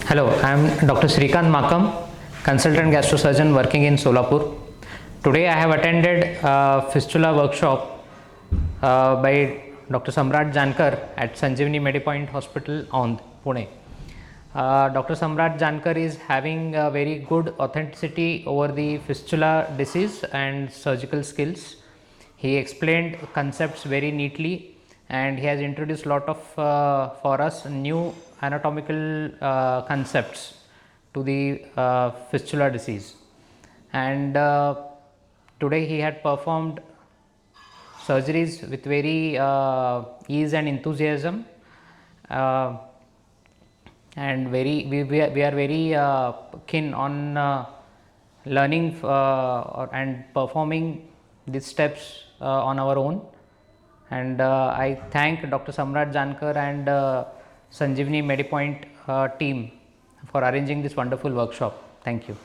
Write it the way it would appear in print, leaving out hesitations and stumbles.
Hello, I am Dr. Shrikant Makam, consultant gastrosurgeon working in Solapur. Today I have attended a fistula workshop by Dr. Samrat Jankar at Sanjivani Medipoint Hospital on Pune. Dr. Samrat Jankar is having a very good authenticity over the fistula disease and surgical skills. He explained concepts very neatly and he has introduced a lot of for us new anatomical concepts to the fistula disease. And today he had performed surgeries with very ease and enthusiasm, and we are very keen on learning and performing these steps on our own. And I thank Dr. Samrat Jankar and Sanjivani Medipoint team for arranging this wonderful workshop. Thank you.